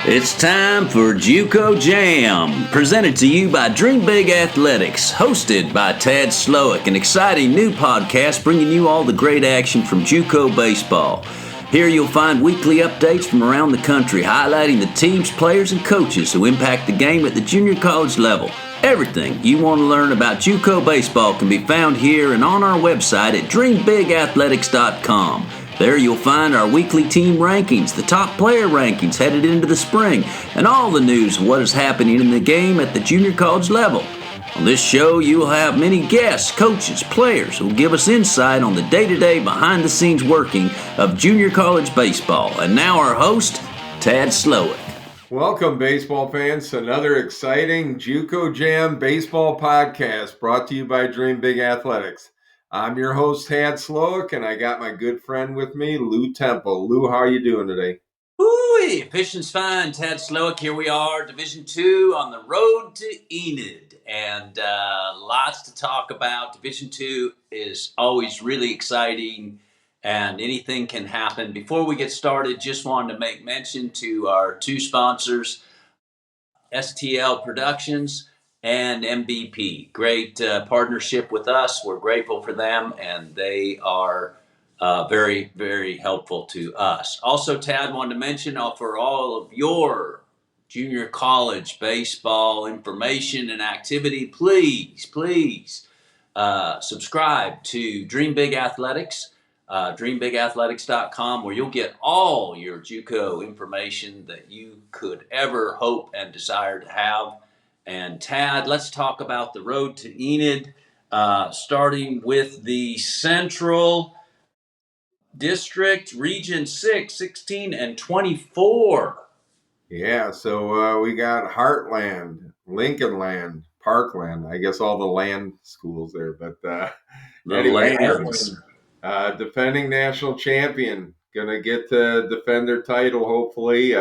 It's time for JUCO Jam, presented to you by Dream Big Athletics, hosted by Tad Slowick, an exciting new podcast bringing you all the great action from JUCO baseball. Here you'll find weekly updates from around the country, highlighting the teams, players, and coaches who impact the game at the junior college level. Everything you want to learn about JUCO baseball can be found here and on our website at dreambigathletics.com. There you'll find our weekly team rankings, the top player rankings headed into the spring, and all the news of what is happening in the game at the junior college level. On this show, you will have many guests, coaches, players who will give us insight on the day-to-day, behind-the-scenes working of junior college baseball. And now our host, Tad Slowick. Welcome, baseball fans, to another exciting JUCO Jam baseball podcast brought to you by Dream Big Athletics. I'm your host, Tad Slowick, and I got my good friend with me, Lou Temple. Lou, how are you doing today? Ooh, fishing's fine. Tad Slowick, here we are, Division II on the road to Enid. And lots to talk about. Division II is always really exciting, and anything can happen. Before we get started, just wanted to make mention to our two sponsors, STL Productions and MVP. Great partnership with us. We're grateful for them, and they are very, very helpful to us. Also, Tad wanted to mention for all of your junior college baseball information and activity, please subscribe to Dream Big Athletics, dreambigathletics.com, where you'll get all your JUCO information that you could ever hope and desire to have. And Tad, let's talk about the road to Enid, starting with the Central District, Region 6, 16 and 24. Yeah, so we got Heartland, Lincolnland, Parkland. I guess all the land schools there. But anyway, Heartland, defending national champion, going to get to defend their title, hopefully.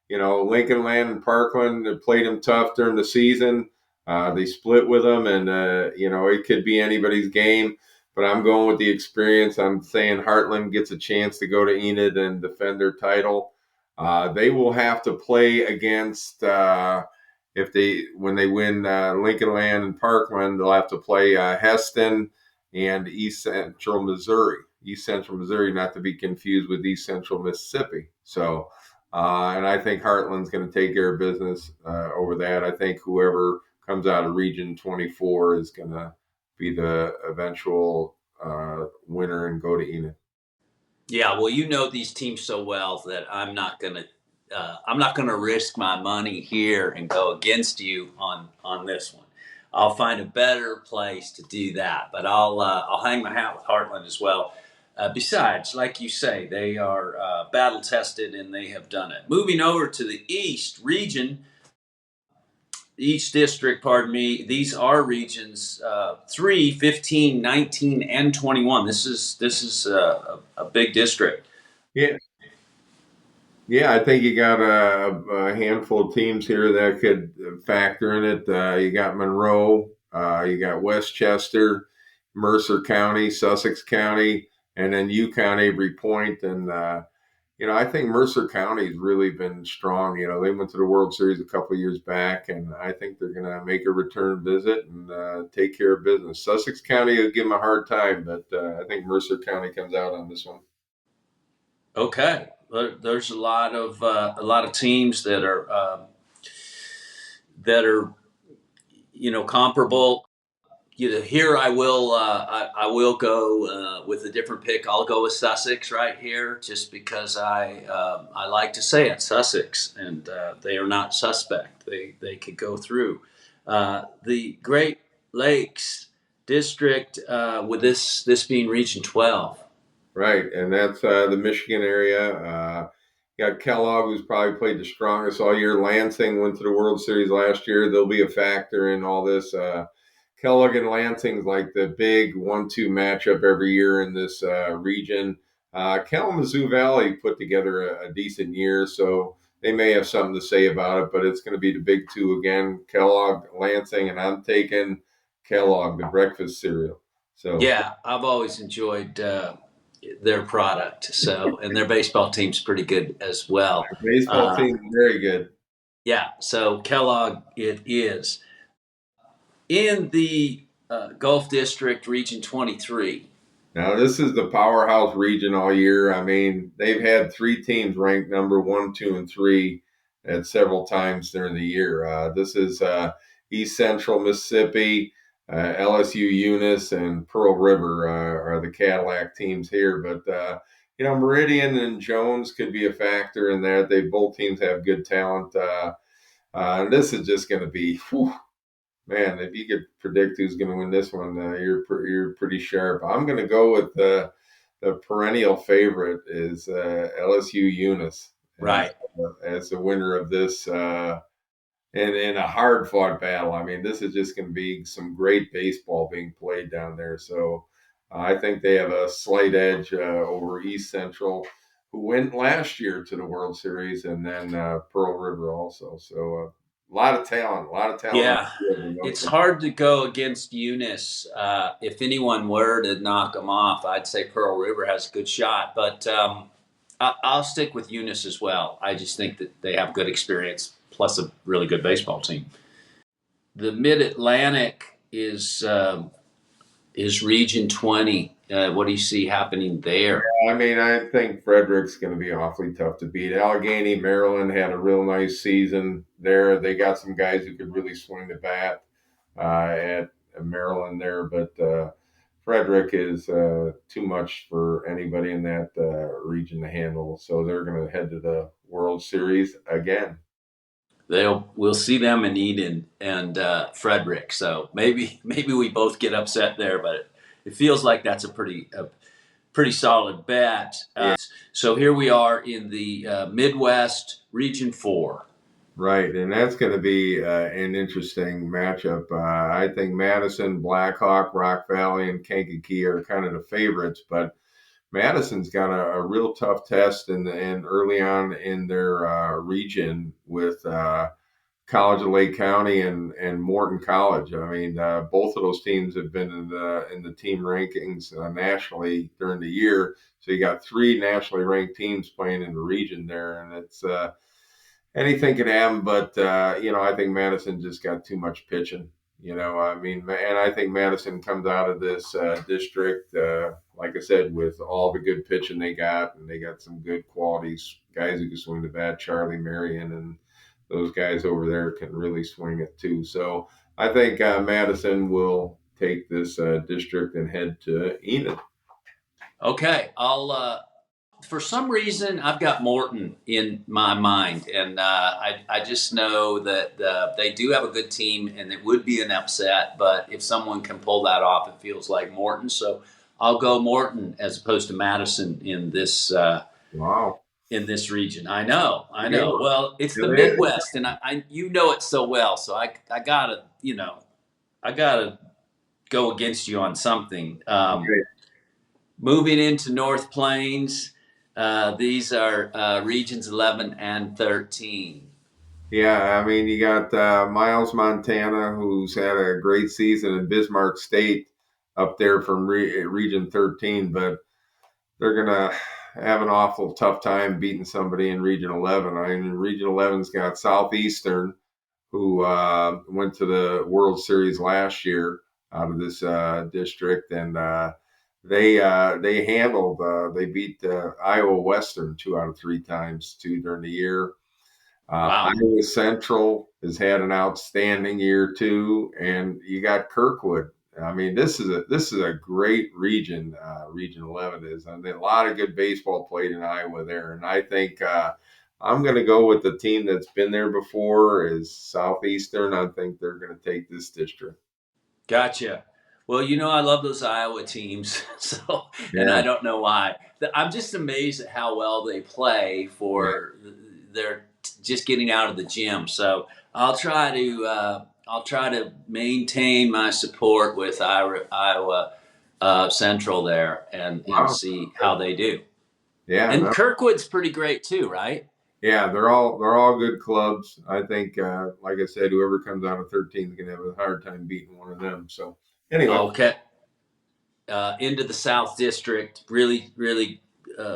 Lincolnland and Parkland played them tough during the season. They split with them, and, it could be anybody's game. But I'm going with the experience. I'm saying Heartland gets a chance to go to Enid and defend their title. They will have to play against, when they win Lincolnland and Parkland, they'll have to play Heston and East Central Missouri. East Central Missouri, not to be confused with East Central Mississippi. So, and I think Heartland's going to take care of business over that. I think whoever comes out of Region 24 is going to be the eventual winner and go to Enid. Yeah, well, you know these teams so well that I'm not gonna risk my money here and go against you on this one. I'll find a better place to do that, but I'll hang my hat with Heartland as well. Besides, like you say, they are battle tested and they have done it. Moving over to the East region. Each district, these are regions 3, 15, 19, and 21. This is a big district. Yeah. Yeah, I think you got a handful of teams here that could factor in it. You got Monroe, you got Westchester, Mercer County, Sussex County, and then Yukon, Avery Point. And, I think Mercer County's really been strong. They went to the World Series a couple of years back, and I think they're going to make a return visit and take care of business. Sussex County will give them a hard time, but I think Mercer County comes out on this one. Okay, there's a lot of teams that are comparable. Here I will go with a different pick. I'll go with Sussex right here, just because I like to say it, Sussex, and they are not suspect. They could go through. The Great Lakes District, with this being Region 12. Right, and that's the Michigan area. You got Kellogg, who's probably played the strongest all year. Lansing went to the World Series last year. They'll be a factor in all this. Kellogg and Lansing's like the big 1-2 matchup every year in this region. Kalamazoo Valley put together a decent year, so they may have something to say about it, but it's going to be the big two again, Kellogg, Lansing, and I'm taking Kellogg, the breakfast cereal. So yeah, I've always enjoyed their product. So, and their baseball team's pretty good as well. Baseball team very good. Yeah. So Kellogg, it is in the Gulf District, Region 23. Now, this is the powerhouse region all year. I mean, they've had three teams ranked number 1, 2, and 3 at several times during the year. This is East Central Mississippi, LSU Eunice, and Pearl River are the Cadillac teams here. But, Meridian and Jones could be a factor in that. Both teams have good talent. And this is just going to be, whew, man, if you could predict who's going to win this one, you're pretty sharp. I'm going to go with the perennial favorite is LSU Eunice, Right. as the winner of this, in a hard fought battle. I mean, this is just going to be some great baseball being played down there. So I think they have a slight edge over East Central, who went last year to the World Series, and then Pearl River also. So a lot of talent. Yeah, it's hard to go against Eunice. If anyone were to knock them off, I'd say Pearl River has a good shot. But I'll stick with Eunice as well. I just think that they have good experience, plus a really good baseball team. The Mid-Atlantic is Region 20. What do you see happening there? I mean, I think Frederick's going to be awfully tough to beat. Allegheny, Maryland had a real nice season there. They got some guys who could really swing the bat at Maryland there, but Frederick is too much for anybody in that region to handle. So they're going to head to the World Series again. We'll see them in Enid and Frederick. So maybe we both get upset there, but it feels like that's a pretty solid bet. So here we are in the Midwest, Region 4. Right, and that's going to be an interesting matchup. I think Madison, Blackhawk, Rock Valley, and Kankakee are kind of the favorites, but Madison's got a real tough test and early on in their region with College of Lake County and Morton College. I mean, both of those teams have been in the team rankings nationally during the year. So you got three nationally ranked teams playing in the region there, and it's anything can happen. But I think Madison just got too much pitching. I mean, and I think Madison comes out of this district, like I said, with all the good pitching they got, and they got some good qualities, guys who can swing the bat, Charlie Marion, and those guys over there can really swing it too. So I think Madison will take this district and head to Enid. Okay, for some reason, I've got Morton in my mind, and I just know that they do have a good team, and it would be an upset. But if someone can pull that off, it feels like Morton. So I'll go Morton as opposed to Madison in this. Wow. In this region, I know. Well, it's the Midwest, and I it so well. So I gotta go against you on something. Moving into North Plains. These are regions 11 and 13. Yeah, I mean, you got Miles, Montana, who's had a great season in Bismarck State up there from Region 13, but they're going to have an awful tough time beating somebody in Region 11. I mean, Region 11's got Southeastern, who went to the World Series last year out of this district, and they handled. They beat Iowa Western 2 out of 3 times during the year. Wow. Iowa Central has had an outstanding year too, and you got Kirkwood. I mean, this is a great region. Region 11 is. I mean, a lot of good baseball played in Iowa there, and I think I'm going to go with the team that's been there before is Southeastern. I think they're going to take this district. Gotcha. Well, I love those Iowa teams, and I don't know why. I'm just amazed at how well they play for their just getting out of the gym. So I'll try to maintain my support with Iowa Central there and see how they do. Yeah, and Kirkwood's pretty great too, right? Yeah, they're all good clubs. I think, like I said, whoever comes out of 13 is going to have a hard time beating one of them. So anyway, Okay. into the South District. Really, really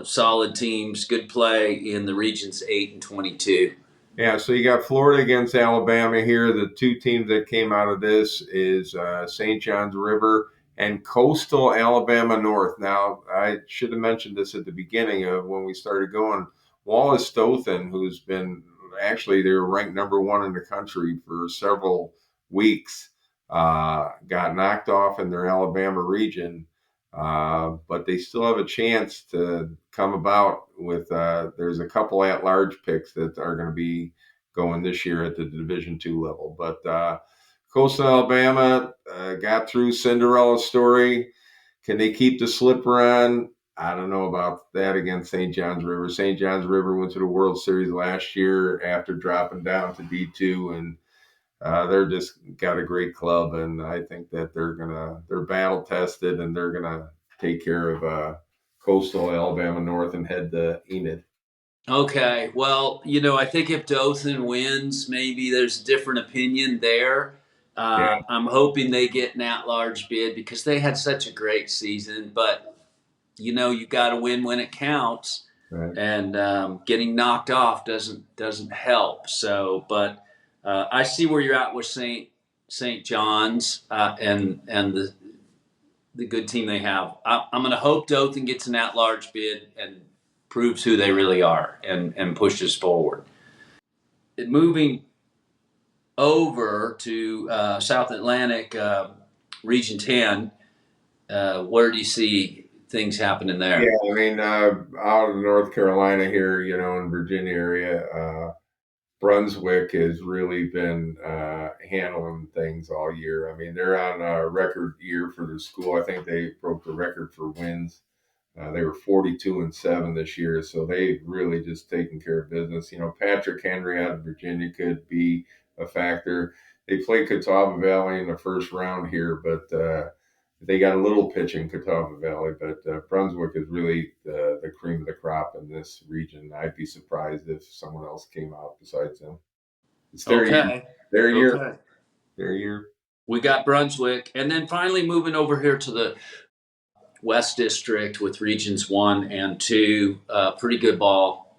solid teams. Good play in the regions 8 and 22. Yeah, so you got Florida against Alabama here. The two teams that came out of this is St. John's River and Coastal Alabama North. Now, I should have mentioned this at the beginning of when we started going. Wallace Stothan, who's been actually they were ranked number one in the country for several weeks, got knocked off in their Alabama region. But they still have a chance to come about with. There's a couple at-large picks that are going to be going this year at the Division II level. But Coastal Alabama got through Cinderella story. Can they keep the slipper on? I don't know about that against St. John's River. St. John's River went to the World Series last year after dropping down to D2, and they're just got a great club, and I think that they're battle tested, and they're gonna take care of Coastal Alabama North and head to Enid. Okay, well, I think if Dothan wins, maybe there's a different opinion there. Yeah, I'm hoping they get an at-large bid because they had such a great season. But you got to win when it counts, right. and getting knocked off doesn't help. So, but I see where you're at with St. John's and the good team they have. I'm going to hope Dothan gets an at-large bid and proves who they really are and pushes forward. Moving over to South Atlantic, Region 10, where do you see things happening there? Yeah, I mean, out of North Carolina here, in Virginia area, Brunswick has really been handling things all year. I mean, they're on a record year for their school. I think they broke the record for wins. They were 42-7 this year, so they've really just taken care of business. Patrick Henry out of Virginia could be a factor. They played Catawba Valley in the first round here, but they got a little pitch in Catawba Valley. But Brunswick is really the cream of the crop in this region. I'd be surprised if someone else came out besides them. It's their year. Okay. Their year. Okay. Their year. We got Brunswick. And then finally moving over here to the West District with Regions 1 and 2. Pretty good ball.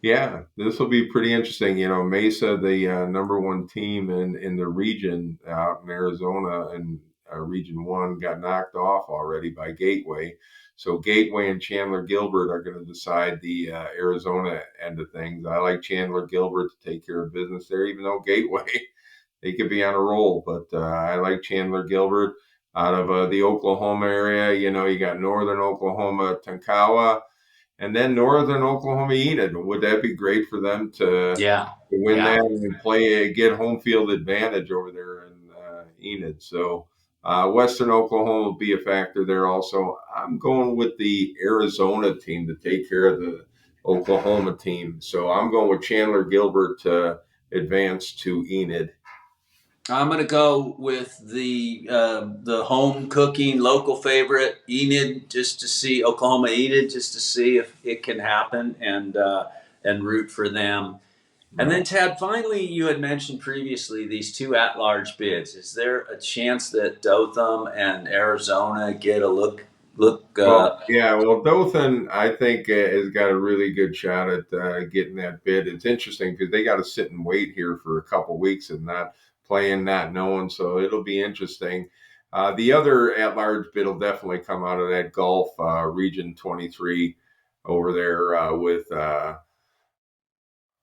Yeah, this will be pretty interesting. Mesa, the number one team in the region out in Arizona and Region 1 got knocked off already by Gateway. So Gateway and Chandler Gilbert are going to decide the Arizona end of things. I like Chandler Gilbert to take care of business there, even though Gateway, they could be on a roll. But I like Chandler Gilbert out of the Oklahoma area. You got Northern Oklahoma, Tonkawa, and then Northern Oklahoma Enid. Would that be great for them to win that and get home field advantage over there in Enid? So Western Oklahoma will be a factor there also. I'm going with the Arizona team to take care of the Oklahoma team. So I'm going with Chandler Gilbert to advance to Enid. I'm going to go with the home cooking local favorite Enid, just to see Oklahoma Enid, just to see if it can happen and root for them. Right. And then Tad, finally, you had mentioned previously these two at-large bids. Is there a chance that Dothan and Arizona get a look? Well, Dothan, I think, has got a really good shot at getting that bid. It's interesting because they got to sit and wait here for a couple weeks and not playing, not knowing. So it'll be interesting. The other at-large bid will definitely come out of that Gulf Region 23 over there with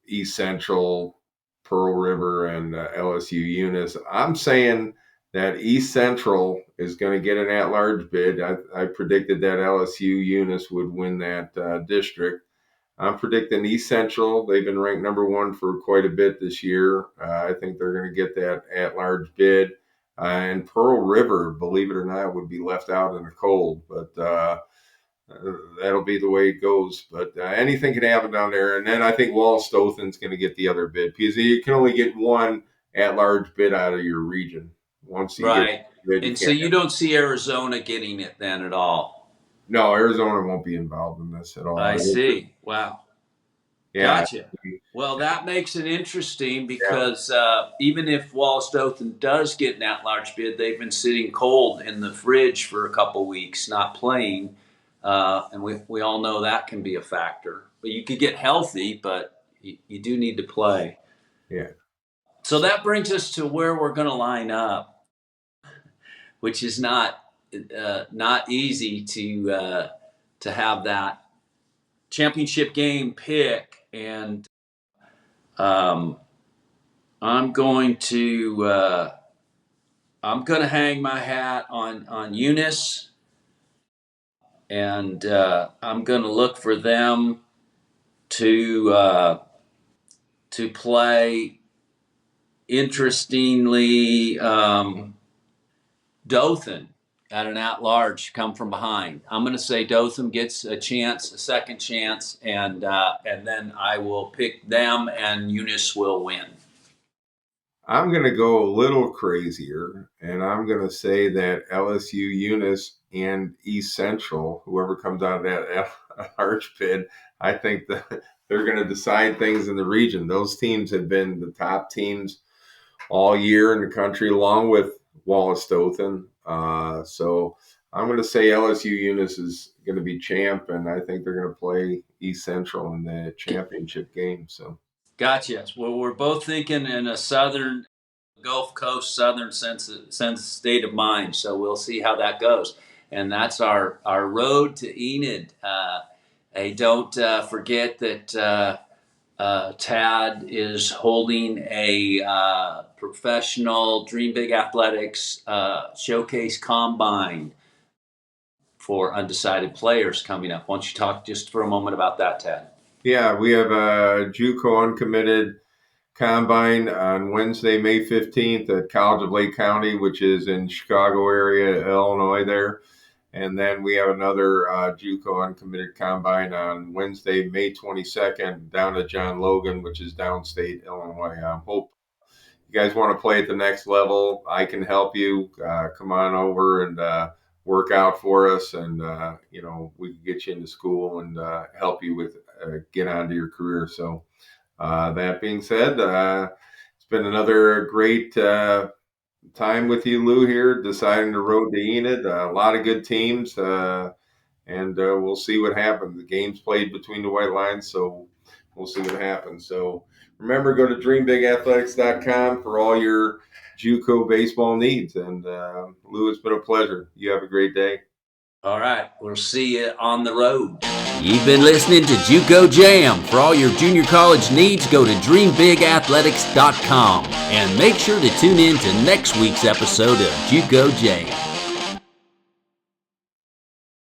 East Central, Pearl River, and LSU Eunice. I'm saying that East Central is going to get an at-large bid. I predicted that LSU Eunice would win that district. I'm predicting East Central. They've been ranked number one for quite a bit this year. I think they're going to get that at-large bid. And Pearl River, believe it or not, would be left out in the cold. But that'll be the way it goes. But anything can happen down there. And then I think Wallace Stothan's going to get the other bid because you can only get one at-large bid out of your region. Once you get bid, and so you don't see Arizona getting it then at all? No, Arizona won't be involved in this at all. I see. Wow. Yeah. Gotcha. Well, that makes it interesting Yeah. because even if Wallace Dothan does get an at-large bid, they've been sitting cold in the fridge for a couple weeks, not playing, and we all know that can be a factor. But you could get healthy, but you do need to play. Yeah. So that brings us to where we're going to line up, which is not easy to have that championship game pick. And um, I'm going to hang my hat on Eunice, and I'm going to look for them to play. Interestingly, Dothan at an at-large come from behind. I'm going to say Dothan gets a second chance, and then I will pick them, and Eunice will win. I'm going to go a little crazier, and I'm going to say that LSU, Eunice, and East Central, whoever comes out of that arch bid, I think that they're going to decide things in the region. Those teams have been the top teams all year in the country, along with Wallace Dothan. So I'm going to say LSU, Eunice is going to be champ, and I think they're going to play East Central in the championship game. So. Gotcha. Well, we're both thinking in a southern Gulf Coast, southern sense state of mind. So we'll see how that goes. And that's our road to Enid. Hey, don't forget that Tad is holding a professional Dream Big Athletics showcase combine for undecided players coming up. Why don't you talk just for a moment about that, Tad? Yeah, we have a JUCO uncommitted combine on Wednesday, May 15th at College of Lake County, which is in Chicago area, Illinois there. And then we have another JUCO uncommitted combine on Wednesday, May 22nd down at John Logan, which is downstate Illinois. I hope you guys want to play at the next level. I can help you. Come on over and work out for us. And, we can get you into school and help you with get onto your career. So that being said, it's been another great time with you, Lou, here, deciding the road to Enid. A lot of good teams, and we'll see what happens. The game's played between the white lines, so we'll see what happens. So remember, go to dreambigathletics.com for all your JUCO baseball needs. And Lou, it's been a pleasure. You have a great day. All right, we'll see you on the road. You've been listening to JUCO Jam. For all your junior college needs, go to dreambigathletics.com and make sure to tune in to next week's episode of JUCO Jam.